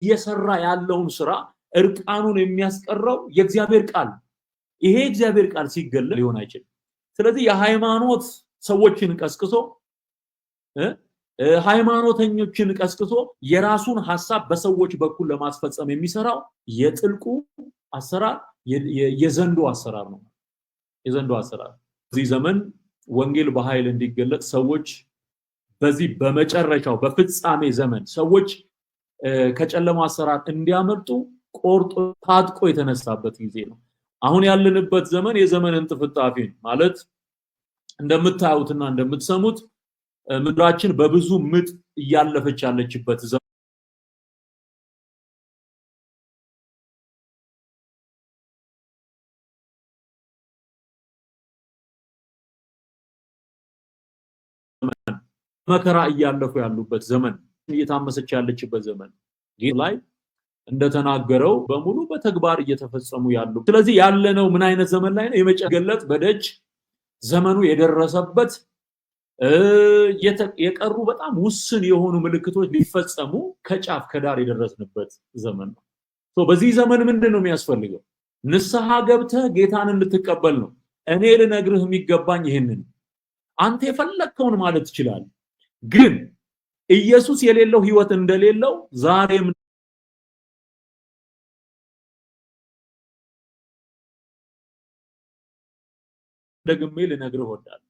እየሰራ ያለውን ስራ እርቃኑን የሚያስቀረው የእግዚአብሔር ቃል። ይሄ እግዚአብሔር ቃል ሲገለጥ ሊሆን አይችልም። ስለዚህ የሃይማኖት ሰዎችን ቀስቅሶ ሃይማኖተኞችን ቀስቅሶ የራሱን ሐሳብ በሰዎች በኩል ለማስፈጸም የሚሰራው የጥልቁ አሰራር የዘንዶ አሰራር ነው። የዘንዶ አሰራር በዚህ ዘመን ወንጌል በኃይል እንዲገለጥ ሰዎች በዚህ በመጨረሻው በፍጻሜ ዘመን ሰዎች ከጨለማ አሰራር እንዲያመልጡ ቆርጦ ታጥቆ የተነሳበት ጊዜ ነው። አሁን ያለንበት ዘመን የዘመን እንጥፍጣፊ ማለት እንደምታዩትና እንደምትሰሙት ምድራችን በብዙ ምጥ እያለፈች ያለችበት ዘመን መከራ እያለፉ ያሉበት ዘመን እየታመሰች ያለችበት ዘመን ላይ እንደተናገረው በሙሉ በተግባር እየተፈጸሙ ያሉ። ስለዚህ ያለነው ምን አይነት ዘመን ላይ ነው? የመጨገለጥ በደጅ ዘመኑ የደረሰበት የቀሩ በጣም ውስን የሆኑ ምልክቶች ሊፈጸሙ ከጫፍ ከዳር የደረስንበት ዘመን ነው። በዚህ ዘመን ምንድነው የሚያስፈልገው? ንስሐ ገብተህ ጌታን እንድትቀበል ነው። እኔ ልነግርህ የሚገባኝ ይሄንን። አንተ የፈለከውን ማለት ትችላለህ፣ ግን ኢየሱስ የሌለው ህይወት እንደሌለው ዛሬም ደግሜ ልነግርህ እወዳለሁ።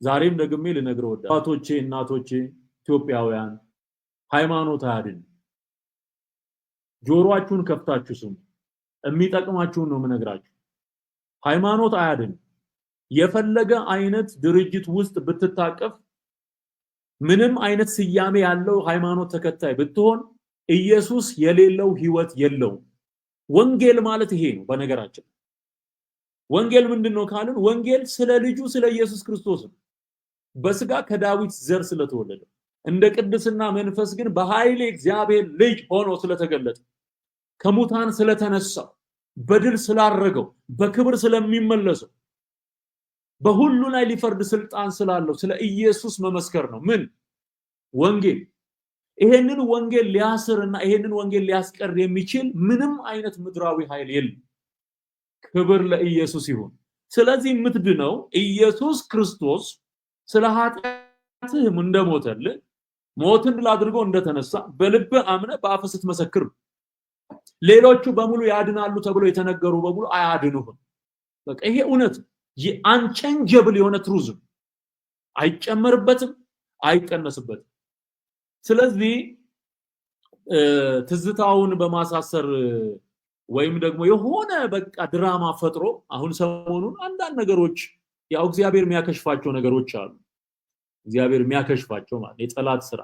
ዛሬም ደግሜ ልነግርህ እወዳለሁ። አባቶቼ፣ እናቶቼ፣ ኢትዮጵያውያን ሃይማኖት አያድን። ጆሮአችሁን ከፍታችሁ ስሙ። የሚጠቅማችሁን ነው የምነግራችሁ። ሃይማኖት አያድን። የፈለገ አይነት ድርጅት ውስጥ ብትታቀፍ፣ ምንም አይነት ስያሜ ያለው ሃይማኖት ተከታይ ብትሆን፣ ኢየሱስ የሌለው ህይወት የለውም። ወንጌል ማለት ይሄ ነው። በነገራችን ወንጌል ምንድነው ካልን፣ ወንጌል ስለ ልጁ ስለ ኢየሱስ ክርስቶስ ነው። በስጋ ከዳዊት ዘር ስለተወለደ እንደ ቅድስና መንፈስ ግን በኃይል እግዚአብሔር ልጅ ሆኖ ስለተገለጠ ከሙታን ስለተነሳው በድል ስላረገው በክብር ስለሚመለሰው በሁሉ ላይ ሊፈርድ ስልጣን ስላለው ስለ ኢየሱስ መመስከር ነው። ምን ወንጌል። ይሄንን ወንጌል ሊያስርና ይሄንን ወንጌል ሊያስቀር የሚችል ምንም አይነት ምድራዊ ኃይል የለም። ክብር ለኢየሱስ ይሁን። ስለዚህ የምትድነው ኢየሱስ ክርስቶስ ስለ ኃጢአትህ እንደሞተልህ ሞትን ድል አድርጎ እንደተነሳ በልብ አምነ በአፍ ስትመሰክር። ሌሎቹ በሙሉ ያድናሉ ተብሎ የተነገሩ በሙሉ አያድኑም። በቃ ይሄ እውነት አንቼንጀብል የሆነ ትሩዝ አይጨመርበትም፣ አይቀነስበትም። ስለዚህ ትዝታውን በማሳሰር ወይም ደግሞ የሆነ በቃ ድራማ ፈጥሮ አሁን ሰሞኑን አንዳንድ ነገሮች ያው እግዚአብሔር የሚያከሽፋቸው ነገሮች አሉ። እግዚአብሔር የሚያከሽፋቸው ማለት የጠላት ስራ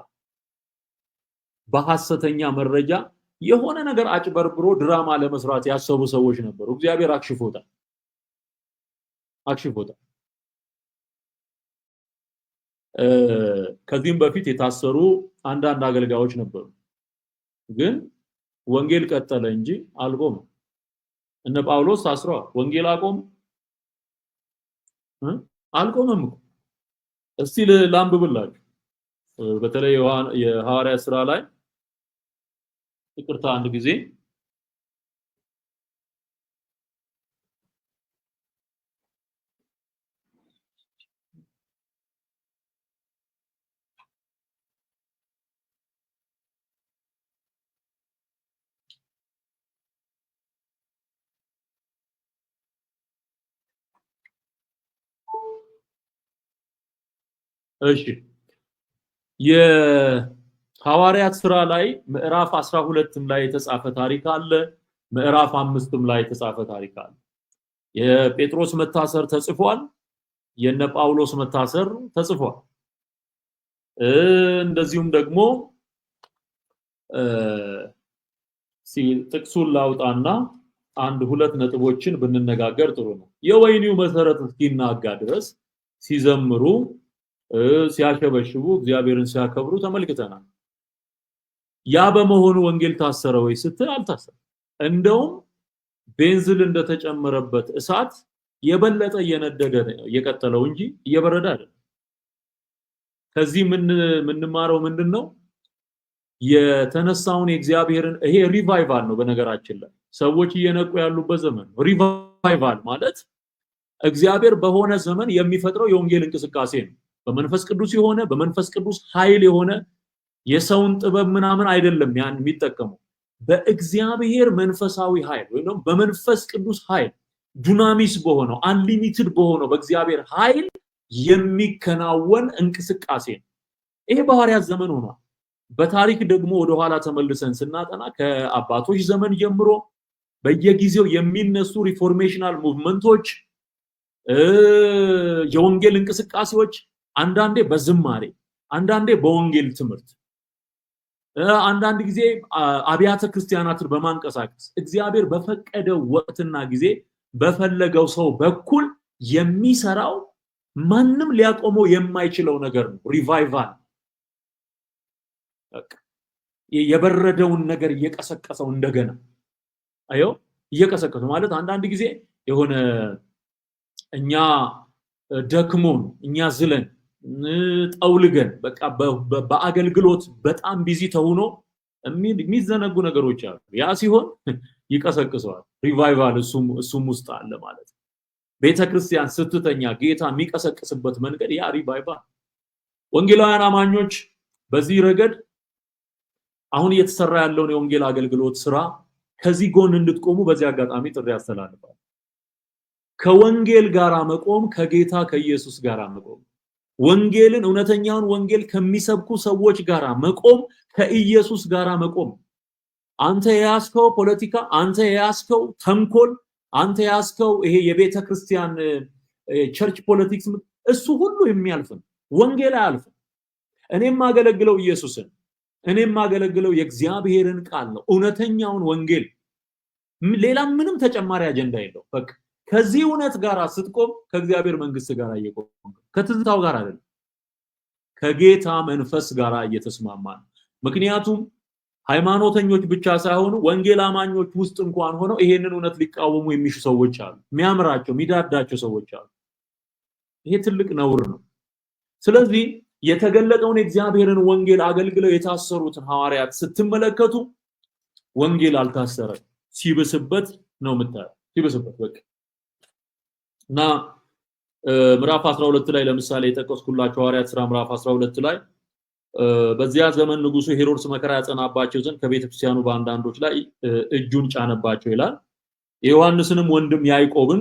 በሐሰተኛ መረጃ የሆነ ነገር አጭበርብሮ ድራማ ለመስራት ያሰቡ ሰዎች ነበሩ። እግዚአብሔር አክሽፎታል። ከዚህም በፊት የታሰሩ አንዳንድ አገልጋዮች ነበሩ። ግን ወንጌል ቀጠለ እንጂ አልቆመም። እነ ጳውሎስ ታስረዋል። ወንጌል አቆም አልቆመም እኮ። እስቲ ላንብብላችሁ። በተለይ የሐዋርያት ሥራ ላይ ይቅርታ አንድ ጊዜ እሺ የሐዋርያት ሥራ ላይ ምዕራፍ 12ም ላይ የተጻፈ ታሪክ አለ። ምዕራፍ 5ም ላይ የተጻፈ ታሪክ አለ። የጴጥሮስ መታሰር ተጽፏል። የነ ጳውሎስ መታሰር ተጽፏል። እንደዚሁም ደግሞ ጥቅሱን ላውጣና አንድ ሁለት ነጥቦችን ብንነጋገር ጥሩ ነው። የወይኒው መሰረት እስኪናጋ ድረስ ሲዘምሩ ሲያሸበሽቡ እግዚአብሔርን ሲያከብሩ ተመልክተናል። ያ በመሆኑ ወንጌል ታሰረ ወይ ስትል አልታሰረም። እንደውም ቤንዚል እንደተጨመረበት እሳት የበለጠ እየነደደ የቀጠለው እንጂ እየበረደ አይደለም። ከዚህ ምንማረው ምንድነው? የተነሳውን የእግዚአብሔርን ይሄ ሪቫይቫል ነው በነገራችን ላይ ሰዎች እየነቁ ያሉበት ዘመን ሪቫይቫል ማለት እግዚአብሔር በሆነ ዘመን የሚፈጥረው የወንጌል እንቅስቃሴ ነው በመንፈስ ቅዱስ የሆነ በመንፈስ ቅዱስ ኃይል የሆነ የሰውን ጥበብ ምናምን አይደለም ያን የሚጠቀመው በእግዚአብሔር መንፈሳዊ ኃይል ወይ ነው በመንፈስ ቅዱስ ኃይል ዱናሚስ በሆነው አንሊሚትድ በሆነው በእግዚአብሔር ኃይል የሚከናወን እንቅስቃሴ ነው ይሄ በሐዋርያት ዘመን ሆኗል በታሪክ ደግሞ ወደ ኋላ ተመልሰን ስናጠና ከአባቶች ዘመን ጀምሮ በየጊዜው የሚነሱ ሪፎርሜሽናል ሙቭመንቶች የወንጌል እንቅስቃሴዎች አንዳንዴ በዝማሬ አንዳንዴ በወንጌል ትምህርት አንዳንድ ጊዜ አብያተ ክርስቲያናትን በማንቀሳቀስ እግዚአብሔር በፈቀደው ወቅትና ጊዜ በፈለገው ሰው በኩል የሚሰራው ማንም ሊያቆመው የማይችለው ነገር ነው ሪቫይቫል የበረደውን ነገር እየቀሰቀሰው እንደገና አዮ እየቀሰቀሰው ማለት አንዳንድ ጊዜ የሆነ እኛ ደክሞን እኛ ዝለን ጠውልገን በቃ በአገልግሎት በጣም ቢዚ ተሆኖ የሚዘነጉ ነገሮች አሉ ያ ሲሆን ይቀሰቅሰዋል ሪቫይቫል እሱም ውስጥ አለ ማለት ቤተክርስቲያን ስትተኛ ጌታ የሚቀሰቅስበት መንገድ ያ ሪቫይቫል ወንጌላውያን አማኞች በዚህ ረገድ አሁን እየተሰራ ያለውን የወንጌል አገልግሎት ስራ ከዚህ ጎን እንድትቆሙ በዚህ አጋጣሚ ጥሪ ያስተላልፋል ከወንጌል ጋራ መቆም ከጌታ ከኢየሱስ ጋራ መቆም ወንጌልን እውነተኛውን ወንጌል ከሚሰብኩ ሰዎች ጋራ መቆም ከኢየሱስ ጋራ መቆም አንተ ያስከው ፖለቲካ አንተ ያስከው ተንኮል አንተ ያስከው ይሄ የቤተ ክርስቲያን ቸርች ፖለቲክስ እሱ ሁሉ የሚያልፍ ወንጌል አያልፍ እኔም ማገለግለው ኢየሱስን እኔም ማገለግለው የእግዚአብሔርን ቃል ነው እውነተኛውን ወንጌል ሌላ ምንም ተጨማሪ አጀንዳ የለው በቃ ከዚህ እውነት ጋር ስትቆም ከእግዚአብሔር መንግስት ጋር እየቆም ከትዝታው ጋር አይደለም ከጌታ መንፈስ ጋር እየተስማማ ምክንያቱም ሃይማኖተኞች ብቻ ሳይሆኑ ወንጌል አማኞች ውስጥ እንኳን ሆነው ይሄንን እውነት ሊቃወሙ የሚሹ ሰዎች አሉ የሚያምራቸው ሚዳዳቸው ሰዎች አሉ ይሄ ትልቅ ነውር ነው ስለዚህ የተገለጠውን እግዚአብሔርን ወንጌል አገልግለው የታሰሩትን ሐዋርያት ስትመለከቱ ወንጌል አልታሰረ ሲብስበት ነው መጣ ሲብስበት በቃ እና ምዕራፍ 12 ላይ ለምሳሌ የተቀስኩላቸው ሐዋርያት ሥራ ምዕራፍ 12 ላይ በዚያ ዘመን ንጉሱ ሄሮድስ መከራ ያጸናባቸው ዘንድ ከቤተክርስቲያኑ ባንዳንዶች ላይ እጁን ጫነባቸው ይላል የዮሐንስንም ወንድም ያዕቆብን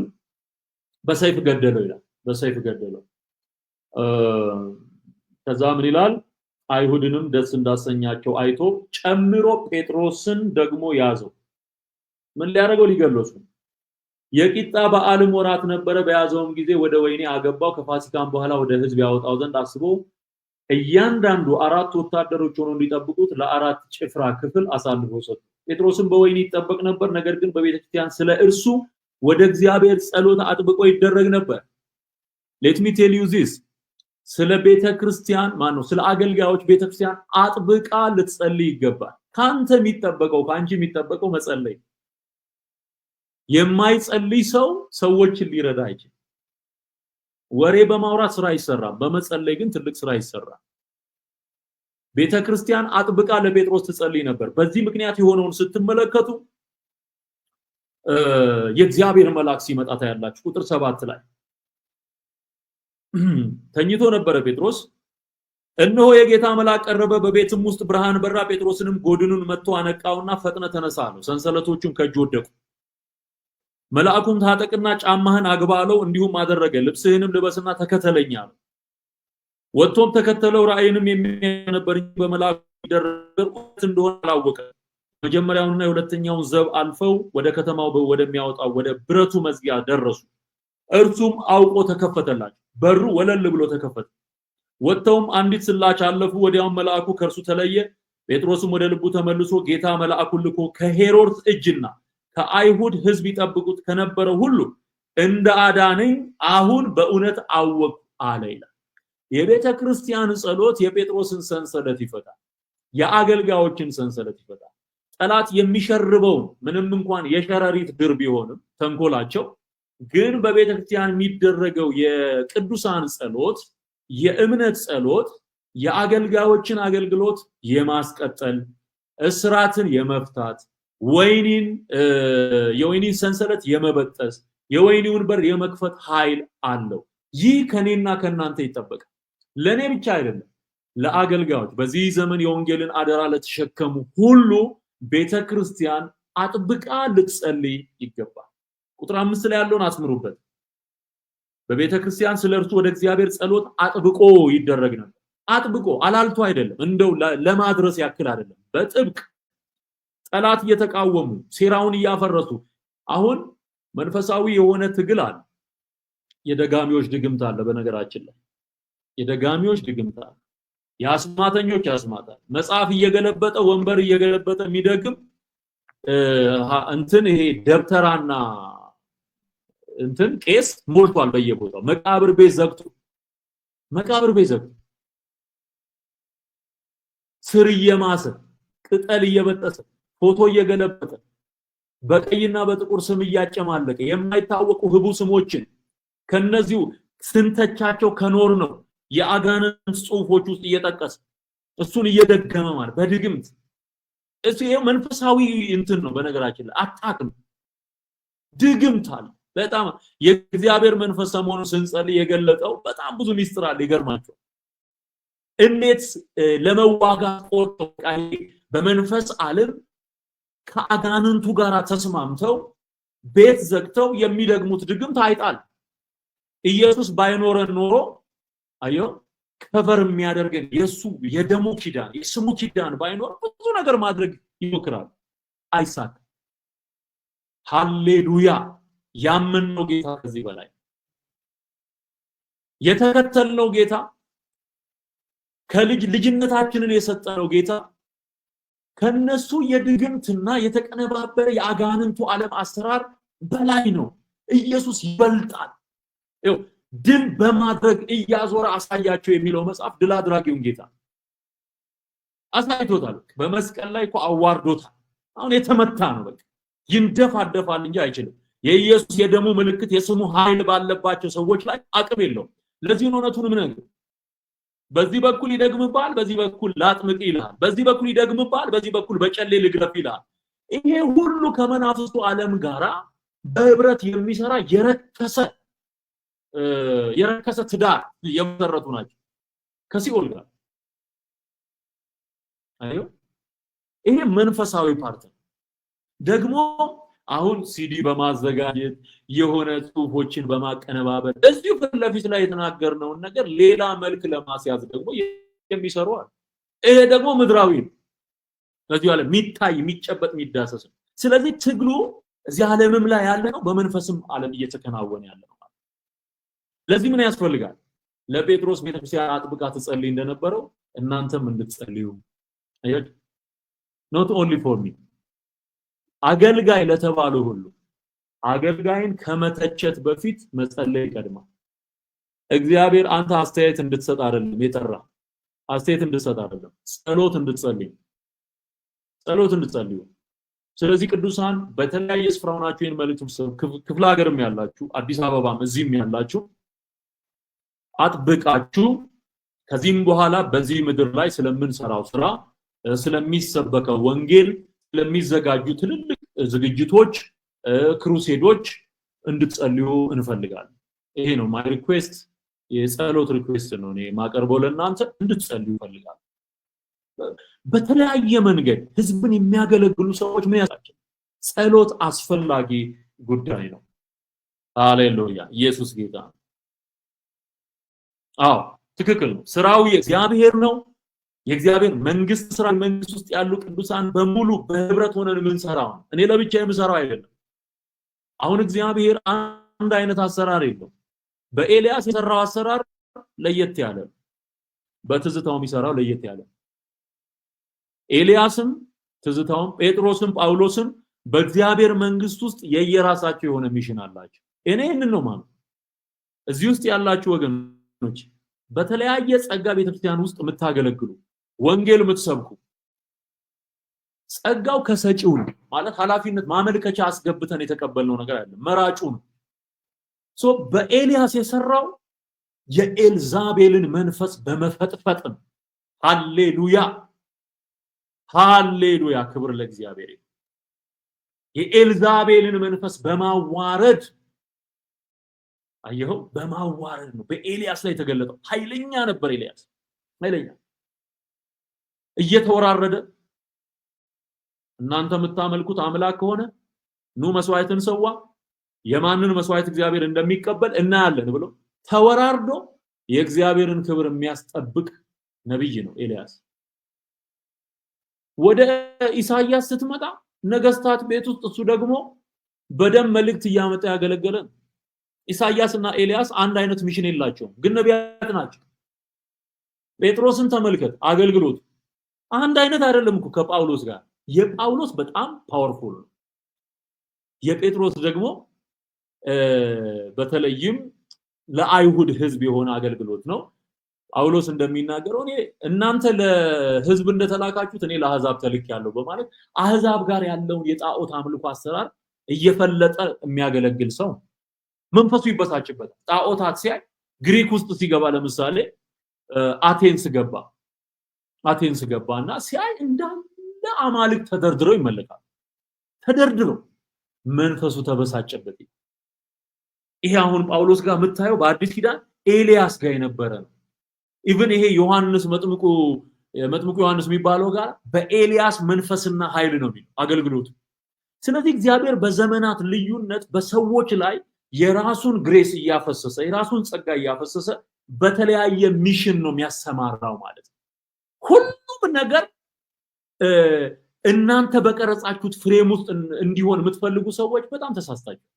በሰይፍ ገደለው ይላል በሰይፍ ገደለው ከዛ ምን ይላል አይሁድንም ደስ እንዳሰኛቸው አይቶ ጨምሮ ጴጥሮስን ደግሞ ያዘው ምን ሊያደርገው ሊገለጹ የቂጣ በዓልም ወራት ነበረ በያዘውም ጊዜ ወደ ወይኔ አገባው ከፋሲካም በኋላ ወደ ህዝብ ያወጣው ዘንድ አስቦ እያንዳንዱ አራት ወታደሮች ሆነው እንዲጠብቁት ለአራት ጭፍራ ክፍል አሳልፎ ሰጡ ጴጥሮስን በወይኔ ይጠበቅ ነበር ነገር ግን በቤተክርስቲያን ስለ እርሱ ወደ እግዚአብሔር ጸሎት አጥብቆ ይደረግ ነበር let me tell you this ስለ ቤተክርስቲያን ማነው ስለ አገልጋዮች ቤተክርስቲያን አጥብቃ ልትጸልይ ይገባል ካንተ የሚጠበቀው ካንቺ የሚጠበቀው መጸለይ የማይጸልይ ሰው ሰዎችን ሊረዳ አይችልም ወሬ በማውራት ስራ ይሰራል በመጸለይ ግን ትልቅ ስራ ይሰራል ቤተክርስቲያን አጥብቃ ለጴጥሮስ ትጸልይ ነበር በዚህ ምክንያት የሆነውን ስትመለከቱ የእግዚአብሔር መልአክ ሲመጣ ታያላችሁ ቁጥር 7 ላይ ተኝቶ ነበር ጴጥሮስ እነሆ የጌታ መልአክ ቀረበ በቤትም ውስጥ ብርሃን በራ ጴጥሮስንም ጎድኑን መጥቶ አነቃውና ፈጥነ ተነሳ ነው ሰንሰለቶቹን ከእጁ ወደቁ መልአኩም ታጠቅና ጫማህን አግባለው እንዲሁም አደረገ ልብስህንም ልበስና ተከተለኝ አለ ወጥቶም ተከተለው ራእይንም የሚያነበር በመልአኩ ይደረግ እንደሆነ አላወቀ መጀመሪያውንና የሁለተኛውን ዘብ አልፈው ወደ ከተማው ወደሚያወጣው ወደ ብረቱ መዝጊያ ደረሱ እርሱም አውቆ ተከፈተላቸው በሩ ወለል ብሎ ተከፈተ ወጥተውም አንዲት ስላች አለፉ ወዲያው መልአኩ ከርሱ ተለየ ጴጥሮስም ወደ ልቡ ተመልሶ ጌታ መልአኩን ልኮ ከሄሮድስ እጅና ከአይሁድ ህዝብ ይጠብቁት ከነበረው ሁሉ እንደ አዳነኝ አሁን በእውነት አወቅ አለ ይላል የቤተ ክርስቲያን ጸሎት የጴጥሮስን ሰንሰለት ይፈታል የአገልጋዮችን ሰንሰለት ይፈታል ጠላት የሚሸርበው ምንም እንኳን የሸረሪት ድር ቢሆንም ተንኮላቸው ግን በቤተ ክርስቲያን የሚደረገው የቅዱሳን ጸሎት የእምነት ጸሎት የአገልጋዮችን አገልግሎት የማስቀጠል እስራትን የመፍታት የወይኒን ሰንሰለት የመበጠስ የወይኒውን በር የመክፈት ኃይል አለው። ይህ ከኔና ከናንተ ይጠበቃል። ለኔ ብቻ አይደለም፣ ለአገልጋዮች በዚህ ዘመን የወንጌልን አደራ ለተሸከሙ ሁሉ ቤተክርስቲያን አጥብቃ ልትጸልይ ይገባል። ቁጥር 5 ላይ ያለውን አስምሩበት። በቤተክርስቲያን ስለርሱ ወደ እግዚአብሔር ጸሎት አጥብቆ ይደረግ ነበር። አጥብቆ አላልቶ አይደለም፣ እንደው ለማድረስ ያክል አይደለም፣ በጥብቅ ጠላት እየተቃወሙ ሴራውን እያፈረሱ። አሁን መንፈሳዊ የሆነ ትግል አለ። የደጋሚዎች ድግምት አለ። በነገራችን ላይ የደጋሚዎች ድግምት አለ። የአስማተኞች ያስማታል። መጽሐፍ እየገለበጠ ወንበር እየገለበጠ የሚደግም እንትን ይሄ ደብተራና እንትን ቄስ ሞልቷል በየቦታው። መቃብር ቤት ዘግቶ ስር እየማሰ ቅጠል እየበጠሰ ፎቶ እየገለበጠ በቀይና በጥቁር ስም እያጨማለቀ የማይታወቁ ህቡ ስሞችን ከነዚሁ ስንተቻቸው ከኖር ነው የአጋንንት ጽሁፎች ውስጥ እየጠቀሰ እሱን እየደገመ ማለት በድግምት እሱ መንፈሳዊ እንትን ነው። በነገራችን ላይ አጣቅ ነው፣ ድግምት አለ። በጣም የእግዚአብሔር መንፈስ ሰሞኑን ስንጸልይ የገለጠው በጣም ብዙ ሚስጥር አለ። ይገርማቸው እንዴት ለመዋጋት ቆርጦ በመንፈስ ዓለም ከአጋንንቱ ጋር ተስማምተው ቤት ዘግተው የሚደግሙት ድግምት አይጣል። ኢየሱስ ባይኖረን ኖሮ አዮ ከቨር የሚያደርገን የሱ የደሙ ኪዳን የስሙ ኪዳን ባይኖር ብዙ ነገር ማድረግ ይሞክራል፣ አይሳካ። ሃሌሉያ! ያመንነው ጌታ ከዚህ በላይ የተከተልነው ጌታ ልጅነታችንን የሰጠነው ጌታ ከነሱ የድግምትና የተቀነባበረ የአጋንንቱ ዓለም አሰራር በላይ ነው። ኢየሱስ ይበልጣል። ድል በማድረግ እያዞረ አሳያቸው የሚለው መጽሐፍ ድል አድራጊውን ጌታ አሳይቶታል። በመስቀል ላይ እኮ አዋርዶታል። አሁን የተመታ ነው፣ በቃ ይንደፋደፋል እንጂ አይችልም። የኢየሱስ የደሙ ምልክት የስሙ ኃይል ባለባቸው ሰዎች ላይ አቅም የለውም። ለዚህ ነው እውነቱን ምነግር። በዚህ በኩል ይደግምባል፣ በዚህ በኩል ላጥምቅ ይላል። በዚህ በኩል ይደግምባል፣ በዚህ በኩል በጨሌ ልግረፍ ይላል። ይሄ ሁሉ ከመናፍስቱ ዓለም ጋራ በህብረት የሚሰራ የረከሰ ትዳር የመሰረቱ ናቸው ከሲኦል ጋር። አዩ ይሄ መንፈሳዊ ፓርት ነው። ደግሞ አሁን ሲዲ በማዘጋጀት የሆነ ጽሁፎችን በማቀነባበር እዚሁ ፊት ለፊት ላይ የተናገርነውን ነገር ሌላ መልክ ለማስያዝ ደግሞ የሚሰሩ አሉ። ይሄ ደግሞ ምድራዊ ነው። ስለዚህ ያለ የሚታይ የሚጨበጥ የሚዳሰስ ነው። ስለዚህ ትግሉ እዚህ ዓለምም ላይ ያለ ነው፣ በመንፈስም ዓለም እየተከናወነ ያለ ነው። ለዚህ ምን ያስፈልጋል? ለጴጥሮስ ቤተክርስቲያን አጥብቃ ትጸልይ እንደነበረው እናንተም እንድትጸልዩ። አያችሁ? not only for me አገልጋይ ለተባሉ ሁሉ አገልጋይን ከመተቸት በፊት መጸለይ ይቀድማል። እግዚአብሔር አንተ አስተያየት እንድትሰጥ አይደለም የጠራ፣ አስተያየት እንድትሰጥ አይደለም፣ ጸሎት እንድትጸልዩ። ስለዚህ ቅዱሳን በተለያየ ስፍራ ሆናችሁ ይህን መልእክት ክፍለ ሀገርም ያላችሁ አዲስ አበባም እዚህም ያላችሁ አጥብቃችሁ ከዚህም በኋላ በዚህ ምድር ላይ ስለምንሰራው ስራ ስለሚሰበከው ወንጌል ስለሚዘጋጁ ትልልቅ ዝግጅቶች ክሩሴዶች እንድትጸልዩ እንፈልጋለን። ይሄ ነው ማይ ሪኩዌስት፣ የጸሎት ሪኩዌስት ነው። እኔ ማቀርበው ለእናንተ እንድትጸልዩ እንፈልጋለን። በተለያየ መንገድ ህዝብን የሚያገለግሉ ሰዎች ምን ያሳቸው ጸሎት አስፈላጊ ጉዳይ ነው። ሃሌሉያ! ኢየሱስ ጌታ ነው። አዎ ትክክል ነው። ስራው የእግዚአብሔር ነው። የእግዚአብሔር መንግስት ስራ፣ መንግስት ውስጥ ያሉ ቅዱሳን በሙሉ በህብረት ሆነን የምንሰራው። እኔ ለብቻ የምሰራው አይደለም። አሁን እግዚአብሔር አንድ አይነት አሰራር የለው። በኤልያስ የሰራው አሰራር ለየት ያለ፣ በትዝታው የሚሰራው ለየት ያለ። ኤልያስም ትዝታውም ጴጥሮስም ጳውሎስም በእግዚአብሔር መንግስት ውስጥ የየራሳቸው የሆነ ሚሽን አላቸው። እኔ ይሄንን ነው ማለት። እዚህ ውስጥ ያላችሁ ወገኖች በተለያየ ጸጋ ቤተክርስቲያን ውስጥ የምታገለግሉ ወንጌል የምትሰብኩ ጸጋው ከሰጪው ማለት ኃላፊነት ማመልከቻ አስገብተን የተቀበልነው ነገር አይደለም፣ መራጩ ነው። በኤልያስ የሰራው የኤልዛቤልን መንፈስ በመፈጥፈጥ ነው። ሃሌሉያ ሃሌሉያ ክብር ለእግዚአብሔር። የኤልዛቤልን መንፈስ በማዋረድ አየሁ፣ በማዋረድ ነው በኤልያስ ላይ ተገለጠው። ኃይለኛ ነበር ኤልያስ፣ ኃይለኛ እየተወራረደ እናንተ የምታመልኩት አምላክ ከሆነ ኑ መስዋዕትን ሰዋ፣ የማንን መስዋዕት እግዚአብሔር እንደሚቀበል እናያለን ብሎ ተወራርዶ የእግዚአብሔርን ክብር የሚያስጠብቅ ነብይ ነው ኤልያስ። ወደ ኢሳይያስ ስትመጣ ነገስታት ቤት ውስጥ እሱ ደግሞ በደም መልእክት እያመጣ ያገለገለ። ኢሳይያስና ኤልያስ አንድ አይነት ሚሽን የላቸውም፣ ግን ነቢያት ናቸው። ጴጥሮስን ተመልከት፣ አገልግሎት አንድ አይነት አይደለም እኮ ከጳውሎስ ጋር። የጳውሎስ በጣም ፓወርፉል ነው፣ የጴጥሮስ ደግሞ በተለይም ለአይሁድ ህዝብ የሆነ አገልግሎት ነው። ጳውሎስ እንደሚናገረው እኔ እናንተ ለህዝብ እንደተላካችሁት እኔ ለአህዛብ ተልኬያለሁ በማለት አህዛብ ጋር ያለውን የጣዖት አምልኮ አሰራር እየፈለጠ የሚያገለግል ሰው። መንፈሱ ይበሳጭበታል። ጣዖታት ሲያይ ግሪክ ውስጥ ሲገባ ለምሳሌ አቴንስ ገባና ሲያይ እንዳለ አማልክት ተደርድረው ይመለካል። ተደርድረው መንፈሱ ተበሳጨበት። ይሄ አሁን ጳውሎስ ጋር የምታየው በአዲስ ኪዳን ኤልያስ ጋር የነበረ ነው። ኢቭን ይሄ ዮሐንስ መጥምቁ ዮሐንስ የሚባለው ጋር በኤልያስ መንፈስና ኃይል ነው የሚለው አገልግሎቱ። ስለዚህ እግዚአብሔር በዘመናት ልዩነት በሰዎች ላይ የራሱን ግሬስ እያፈሰሰ የራሱን ጸጋ እያፈሰሰ በተለያየ ሚሽን ነው የሚያሰማራው ማለት ነው። ሁሉም ነገር እናንተ በቀረጻችሁት ፍሬም ውስጥ እንዲሆን የምትፈልጉ ሰዎች በጣም ተሳስታችሁ።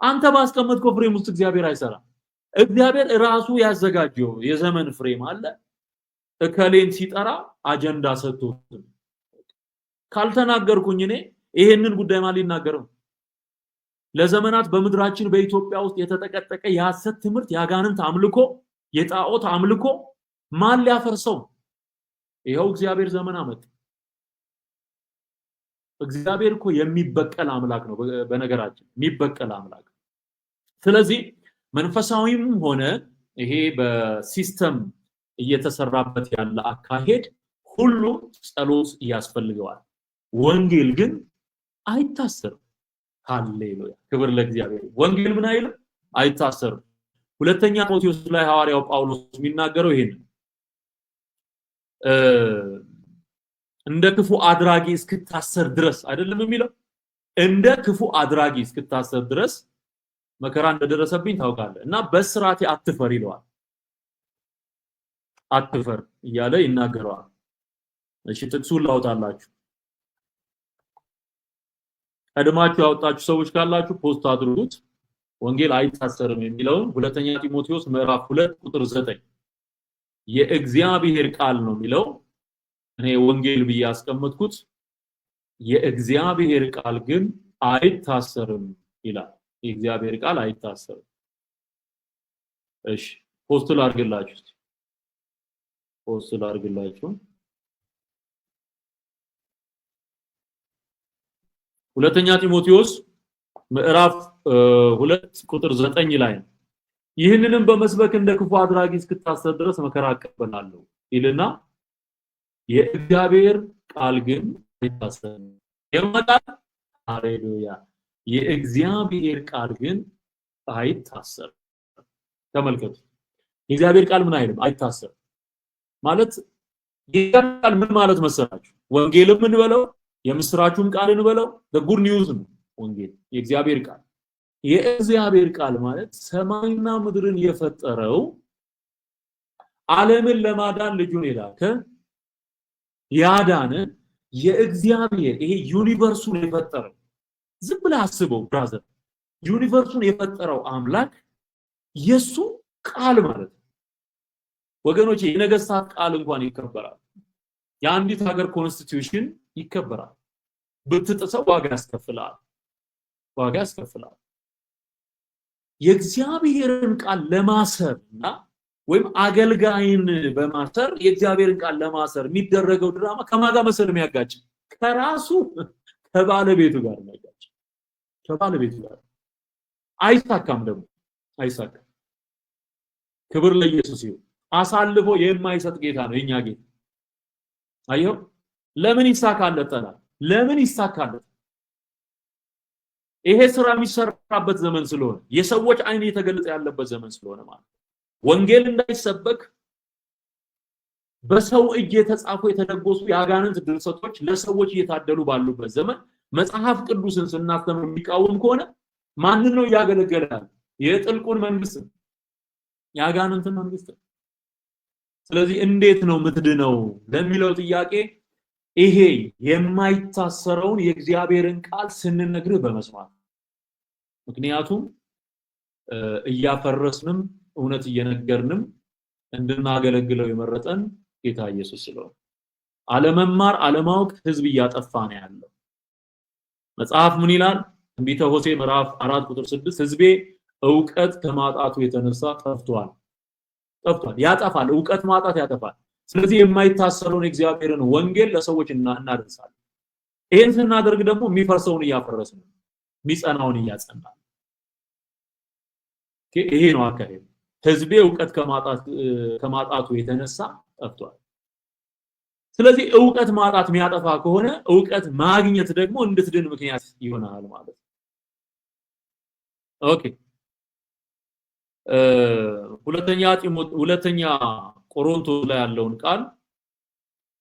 አንተ ባስቀመጥከው ፍሬም ውስጥ እግዚአብሔር አይሰራም። እግዚአብሔር ራሱ ያዘጋጀው የዘመን ፍሬም አለ። እከሌን ሲጠራ አጀንዳ ሰጥቶት ካልተናገርኩኝ እኔ ይሄንን ጉዳይ ማን ሊናገረው? ለዘመናት በምድራችን በኢትዮጵያ ውስጥ የተጠቀጠቀ የሐሰት ትምህርት፣ ያጋንንት አምልኮ፣ የጣዖት አምልኮ ማን ሊያፈርሰው? ይሄው እግዚአብሔር ዘመን አመጣ። እግዚአብሔር እኮ የሚበቀል አምላክ ነው። በነገራችን የሚበቀል አምላክ። ስለዚህ መንፈሳዊም ሆነ ይሄ በሲስተም እየተሰራበት ያለ አካሄድ ሁሉ ጸሎት ያስፈልገዋል። ወንጌል ግን አይታሰርም። ሃሌሉያ ክብር ለእግዚአብሔር። ወንጌል ምን አይልም? አይታሰርም። ሁለተኛ ጢሞቴዎስ ላይ ሐዋርያው ጳውሎስ የሚናገረው ይሄን እንደ ክፉ አድራጊ እስክታሰር ድረስ አይደለም የሚለው? እንደ ክፉ አድራጊ እስክታሰር ድረስ መከራ እንደደረሰብኝ ታውቃለህ እና በስራቴ አትፈር ይለዋል። አትፈር እያለ ይናገረዋል። እሺ ጥቅሱን ላውጣላችሁ። ቀድማችሁ ያወጣችሁ ሰዎች ካላችሁ ፖስት አድርጉት። ወንጌል አይታሰርም የሚለውን ሁለተኛ ጢሞቴዎስ ምዕራፍ 2 ቁጥር 9 የእግዚአብሔር ቃል ነው የሚለው። እኔ ወንጌል ብዬ ያስቀመጥኩት የእግዚአብሔር ቃል ግን አይታሰርም ይላል። የእግዚአብሔር ቃል አይታሰርም። እሺ ፖስት ላድርግላችሁ። ሁለተኛ ጢሞቴዎስ ምዕራፍ 2 ቁጥር 9 ላይ ይህንንም በመስበክ እንደ ክፉ አድራጊ እስክታሰር ድረስ መከራ እቀበላለሁ ይልና የእግዚአብሔር ቃል ግን አይታሰርም። የመጣል ሃሌሉያ የእግዚአብሔር ቃል ግን አይታሰርም። ተመልከቱ። የእግዚአብሔር ቃል ምን አይልም? አይታሰርም ማለት የእግዚአብሔር ቃል ምን ማለት መሰላችሁ? ወንጌልም እንበለው የምስራቹን ቃል እንበለው በጉድ ኒውስ ነው ወንጌል የእግዚአብሔር ቃል። የእግዚአብሔር ቃል ማለት ሰማይና ምድርን የፈጠረው ዓለምን ለማዳን ልጁን የላከ ያዳነ የእግዚአብሔር ይሄ ዩኒቨርሱን የፈጠረው ዝም ብለህ አስበው ብራዘር። ዩኒቨርሱን የፈጠረው አምላክ የሱ ቃል ማለት ነው ወገኖች። የነገስታት ቃል እንኳን ይከበራል። የአንዲት ሀገር ኮንስቲቲዩሽን ይከበራል። ብትጥሰው ዋጋ ያስከፍላል። የእግዚአብሔርን ቃል ለማሰርና ወይም አገልጋይን በማሰር የእግዚአብሔርን ቃል ለማሰር የሚደረገው ድራማ ከማጋ መሰል የሚያጋጭ ከራሱ ከባለቤቱ ጋር የሚያጋጭ ከባለቤቱ ጋር አይሳካም። ክብር ለኢየሱስ ይሁን። አሳልፎ የማይሰጥ ጌታ ነው የኛ ጌታ። አየው ለምን ይሳካለት ጠላት? ለምን ይሳካለት? ይሄ ስራ የሚሰራበት ዘመን ስለሆነ የሰዎች አይን የተገለጸ ያለበት ዘመን ስለሆነ ማለት ወንጌል እንዳይሰበክ በሰው እጅ የተጻፉ የተደጎሱ የአጋንንት ድርሰቶች ለሰዎች እየታደሉ ባሉበት ዘመን መጽሐፍ ቅዱስን ስናስተምር የሚቃወም ከሆነ ማንን ነው ያገለገለ? የጥልቁን መንግስት የአጋንንትን መንግስት። ስለዚህ እንዴት ነው ምትድነው ለሚለው ጥያቄ ይሄ የማይታሰረውን የእግዚአብሔርን ቃል ስንነግርህ በመስማት ምክንያቱም እያፈረስንም እውነት እየነገርንም እንድናገለግለው የመረጠን ጌታ ኢየሱስ ስለሆነ አለመማር አለማወቅ ህዝብ እያጠፋ ነው ያለው። መጽሐፍ ምን ይላል? ትንቢተ ሆሴዕ ምዕራፍ 4 ቁጥር 6 ህዝቤ ዕውቀት ከማጣቱ የተነሳ ጠፍቷል። ያጠፋል። ዕውቀት ማጣት ያጠፋል። ስለዚህ የማይታሰረውን እግዚአብሔርን ወንጌል ለሰዎች እናደርሳለን። ይሄን ስናደርግ ደግሞ የሚፈርሰውን እያፈረስን የሚጸናውን እያጸናን ይሄ ነው አካሄዱ። ህዝቤ ዕውቀት ከማጣቱ የተነሳ ጠፍቷል። ስለዚህ ዕውቀት ማጣት የሚያጠፋ ከሆነ ዕውቀት ማግኘት ደግሞ እንድትድን ምክንያት ይሆናል ማለት ነው። ኦኬ ሁለተኛ ቆሮንቶስ ላይ ያለውን ቃል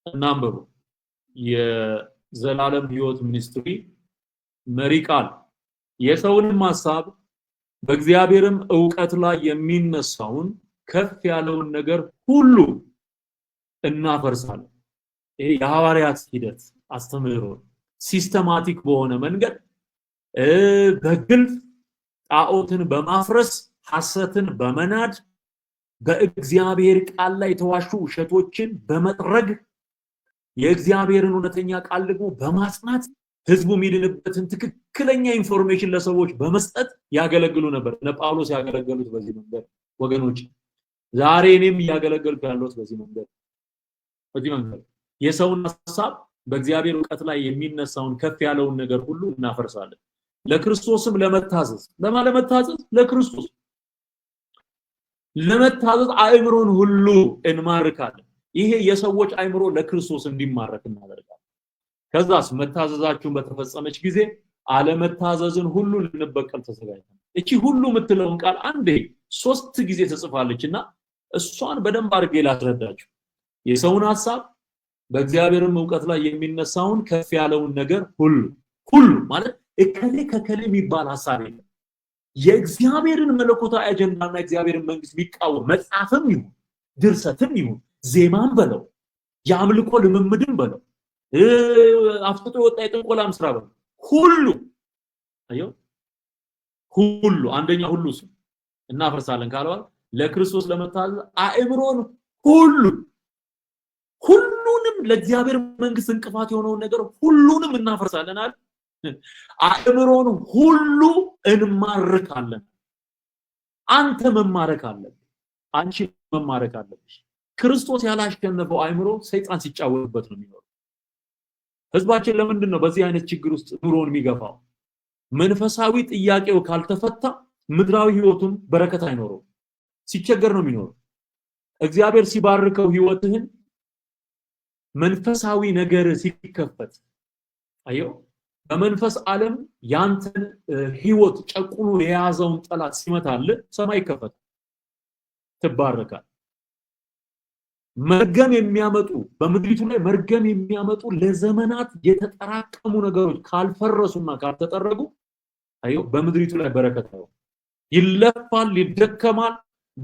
እናንብቡ። የዘላለም ህይወት ሚኒስትሪ መሪ ቃል የሰውንም ሐሳብ በእግዚአብሔርም ዕውቀት ላይ የሚነሳውን ከፍ ያለውን ነገር ሁሉ እናፈርሳለን። ይሄ የሐዋርያት ሂደት አስተምህሮ ሲስተማቲክ በሆነ መንገድ በግልጽ ጣዖትን በማፍረስ ሐሰትን በመናድ በእግዚአብሔር ቃል ላይ የተዋሹ ውሸቶችን በመጥረግ የእግዚአብሔርን እውነተኛ ቃል ደግሞ በማጽናት ህዝቡ የሚድንበትን ትክክለኛ ኢንፎርሜሽን ለሰዎች በመስጠት ያገለግሉ ነበር። እነ ጳውሎስ ያገለገሉት በዚህ መንገድ ወገኖች፣ ዛሬ እኔም ያገለገልኩ ያለሁት በዚህ መንገድ የሰውን ሐሳብ በእግዚአብሔር ዕውቀት ላይ የሚነሳውን ከፍ ያለውን ነገር ሁሉ እናፈርሳለን። ለክርስቶስም ለመታዘዝ ለክርስቶስ ለመታዘዝ አእምሮን ሁሉ እንማርካለን። ይሄ የሰዎች አእምሮ ለክርስቶስ እንዲማረክ እናደርጋለን። ከዛስ መታዘዛችሁን በተፈጸመች ጊዜ አለመታዘዝን ሁሉ ልንበቀል ተዘጋጅተናል። እቺ ሁሉ የምትለውን ቃል አንዴ 3 ጊዜ ተጽፋለችና እሷን በደንብ አድርጌ ላስረዳችሁ። የሰውን ሐሳብ በእግዚአብሔርም ዕውቀት ላይ የሚነሳውን ከፍ ያለውን ነገር ሁሉ ማለት እከሌ ከከሌ የሚባል ሐሳብ የለም። የእግዚአብሔርን መለኮታዊ አጀንዳና እግዚአብሔርን መንግስት የሚቃወም መጽሐፍም ይሁን ድርሰትም ይሁን ዜማም በለው የአምልኮ ልምምድም በለው አፍጥጦ የወጣ የጥንቆላም ስራ በለው ሁሉ አንደኛ ሁሉ ስም እናፈርሳለን ካለዋል ለክርስቶስ ለመታዘዝ አእምሮን ሁሉንም ለእግዚአብሔር መንግስት እንቅፋት የሆነውን ነገር ሁሉንም እናፈርሳለን አለ። አእምሮን ሁሉ እንማርካለን። አንተ መማረክ አለብህ። አንቺ መማረክ አለብሽ። ክርስቶስ ያላሸነፈው አእምሮ ሰይጣን ሲጫወትበት ነው የሚኖረው። ህዝባችን ለምንድን ነው በዚህ አይነት ችግር ውስጥ ኑሮን የሚገፋው? መንፈሳዊ ጥያቄው ካልተፈታ ምድራዊ ህይወቱም በረከት አይኖረው፣ ሲቸገር ነው የሚኖረው። እግዚአብሔር ሲባርከው ህይወትህን መንፈሳዊ ነገር ሲከፈት አየው በመንፈስ ዓለም ያንተን ህይወት ጨቁኖ የያዘውን ጠላት ሲመታል ሰማይ ይከፈታል፣ ትባረካል። መርገም የሚያመጡ በምድሪቱ ላይ መርገም የሚያመጡ ለዘመናት የተጠራቀሙ ነገሮች ካልፈረሱና ካልተጠረጉ አየው በምድሪቱ ላይ በረከት ነው። ይለፋል፣ ይደከማል፣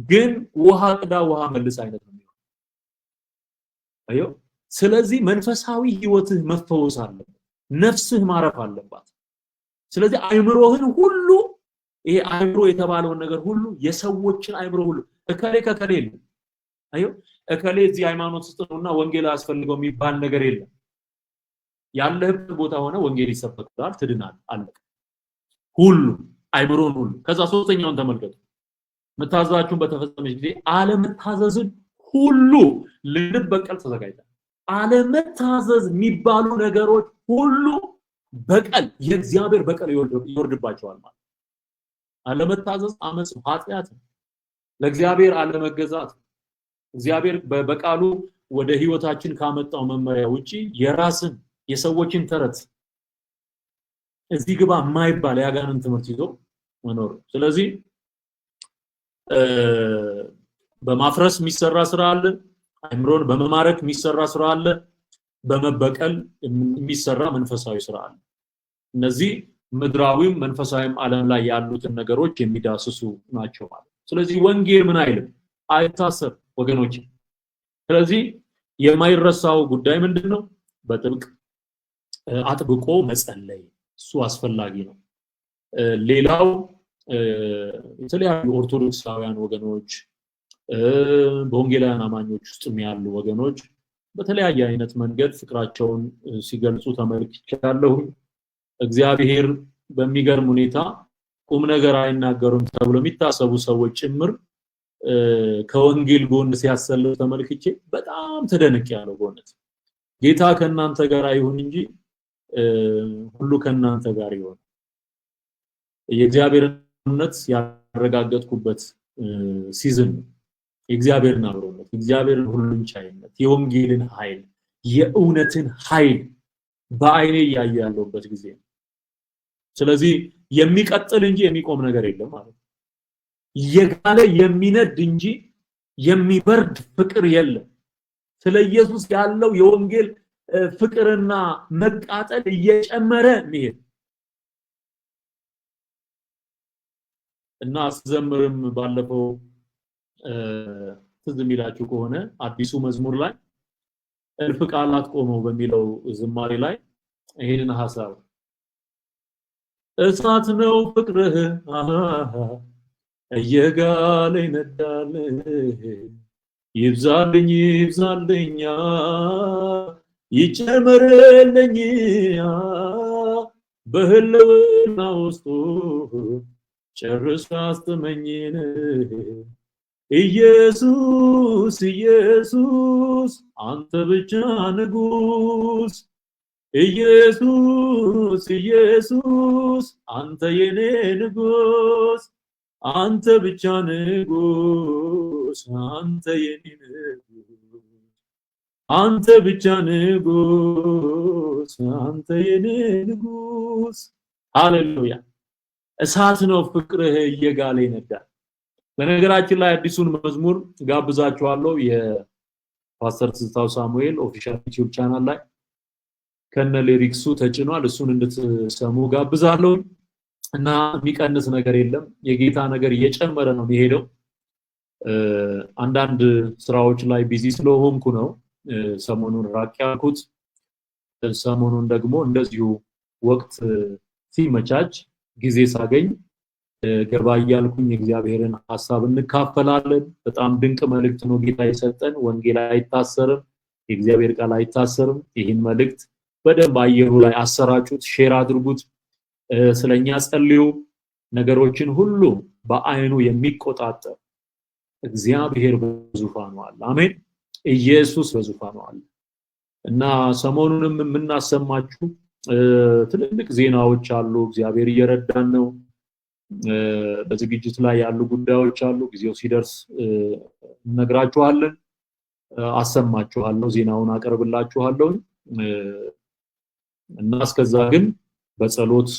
ግን ውሃ ቅዳ ውሃ መልስ አይነት ነው የሚሆነው። አየው ስለዚህ መንፈሳዊ ህይወትህ መፈወስ አለበት፣ ነፍስህ ማረፍ አለባት። ስለዚህ አእምሮህን ሁሉ ይሄ አእምሮ የተባለውን ነገር ሁሉ የሰዎችን አእምሮ ሁሉ እከሌ ከከሌ ነው አየው እከሌ እዚህ ሃይማኖት ውስጥ ነውና ወንጌል አስፈልገው የሚባል ነገር የለም። ያለህበት ቦታ ሆነ ወንጌል ይሰበካል፣ ትድናል፣ አለቀ። ሁሉ አእምሮን ሁሉ ከዛ ሶስተኛውን ተመልከቱ። መታዘዛችሁን በተፈጸመች ጊዜ አለመታዘዝን ሁሉ ልንበቀል ተዘጋጅተናል። አለመታዘዝ የሚባሉ ነገሮች ሁሉ በቀል የእግዚአብሔር በቀል ይወርድባቸዋል ማለት። አለመታዘዝ አመጽ ኃጢአት፣ ለእግዚአብሔር አለመገዛት፣ እግዚአብሔር በቃሉ ወደ ህይወታችን ካመጣው መመሪያ ውጪ የራስን የሰዎችን ተረት እዚህ ግባ የማይባል ያጋንን ትምህርት ይዞ መኖር። ስለዚህ በማፍረስ የሚሰራ ስራ አለ፣ አእምሮን በመማረክ የሚሰራ ስራ አለ፣ በመበቀል የሚሰራ መንፈሳዊ ስራ አለ። እነዚህ ምድራዊም መንፈሳዊም ዓለም ላይ ያሉትን ነገሮች የሚዳስሱ ናቸው ማለት። ስለዚህ ወንጌል ምን አይልም አይታሰር ወገኖች። ስለዚህ የማይረሳው ጉዳይ ምንድነው? በጥብቅ አጥብቆ መጸለይ፣ እሱ አስፈላጊ ነው። ሌላው የተለያዩ ኦርቶዶክሳውያን ወገኖች በወንጌላውያን አማኞች ውስጥ ያሉ ወገኖች በተለያየ አይነት መንገድ ፍቅራቸውን ሲገልጹ ተመልክቻለሁ። እግዚአብሔር በሚገርም ሁኔታ ቁም ነገር አይናገሩም ተብሎ የሚታሰቡ ሰዎች ጭምር ከወንጌል ጎን ሲያሰልፍ ተመልክቼ በጣም ተደንቄያለሁ። በእውነት ጌታ ከናንተ ጋር ይሁን እንጂ ሁሉ ከናንተ ጋር ይሁን። የእግዚአብሔርነት ያረጋገጥኩበት ሲዝን የእግዚአብሔርን አብሮነት፣ የእግዚአብሔርን ሁሉን ቻይነት፣ የወንጌልን ኃይል፣ የእውነትን ኃይል በአይኔ ያያለው ያለበት ጊዜ ነው። ስለዚህ የሚቀጥል እንጂ የሚቆም ነገር የለም ማለት ነው። የጋለ የሚነድ እንጂ የሚበርድ ፍቅር የለም። ስለ ኢየሱስ ያለው የወንጌል ፍቅርና መቃጠል እየጨመረ ነው። እና አስዘምርም ባለፈው ትዝ የሚላችሁ ከሆነ አዲሱ መዝሙር ላይ እልፍ ቃላት ቆመው በሚለው ዝማሬ ላይ ይሄንን ሐሳብ እሳት ነው ፍቅርህ እየጋለ ይነዳል ይብዛልኝ ይብዛልኝ ይጨመርልኝ በህልውና ውስጥ ጨርሶ አስተመኝን ኢየሱስ ኢየሱስ አንተ ብቻ ንጉስ ኢየሱስ ኢየሱስ አንተ የኔ ንጉስ አንተ ብቻ ንጉስ አንተ የኔ ንጉስ አንተ ብቻ ንጉስ አንተ የኔ ንጉስ። ሃሌሉያ! እሳት ነው ፍቅርህ እየጋለ ይነዳል። በነገራችን ላይ አዲሱን መዝሙር ጋብዛችኋለሁ። የፓስተር ትዝታው ሳሙኤል ኦፊሻል ዩቲዩብ ቻናል ላይ ከነ ሊሪክሱ ተጭኗል። እሱን እንድትሰሙ ጋብዛለሁ። እና የሚቀንስ ነገር የለም። የጌታ ነገር እየጨመረ ነው የሚሄደው። አንዳንድ ስራዎች ላይ ቢዚ ስለሆንኩ ነው ሰሞኑን ራቅ ያልኩት። ሰሞኑን ደግሞ እንደዚሁ ወቅት ሲመቻች ጊዜ ሳገኝ ገባ እያልኩኝ የእግዚአብሔርን ሐሳብ እንካፈላለን። በጣም ድንቅ መልእክት ነው ጌታ የሰጠን። ወንጌል አይታሰርም፣ የእግዚአብሔር ቃል አይታሰርም። ይህን መልእክት በደንብ አየሩ ላይ አሰራጩት፣ ሼር አድርጉት፣ ስለኛ ጸልዩ። ነገሮችን ሁሉ በአይኑ የሚቆጣጠር እግዚአብሔር በዙፋኑ አለ። አሜን። ኢየሱስ በዙፋኑ አለ። እና ሰሞኑንም የምናሰማችሁ ትልልቅ ዜናዎች አሉ። እግዚአብሔር እየረዳን ነው። በዝግጅት ላይ ያሉ ጉዳዮች አሉ። ጊዜው ሲደርስ እነግራችኋለን፣ አሰማችኋለሁ፣ ዜናውን አቀርብላችኋለሁ። እና እስከዛ ግን በጸሎት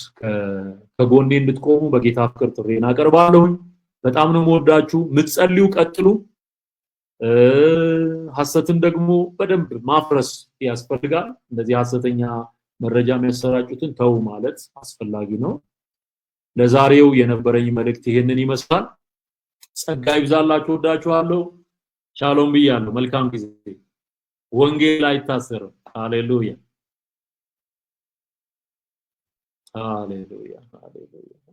ከጎኔ እንድትቆሙ በጌታ ፍቅር ጥሬን አቀርባለሁ። በጣም ነው የምወዳችሁ። ምትጸልዩ ቀጥሉ። ሐሰትን ደግሞ በደንብ ማፍረስ ያስፈልጋል። እንደዚህ ሐሰተኛ መረጃ የሚያሰራጩትን ተው ማለት አስፈላጊ ነው። ለዛሬው የነበረኝ መልእክት ይሄንን ይመስላል። ጸጋ ይብዛላችሁ። ወዳችኋለሁ። ሻሎም ብያለሁ። መልካም ጊዜ። ወንጌል አይታሰርም። ሃሌሉያ ሃሌሉያ ሃሌሉያ።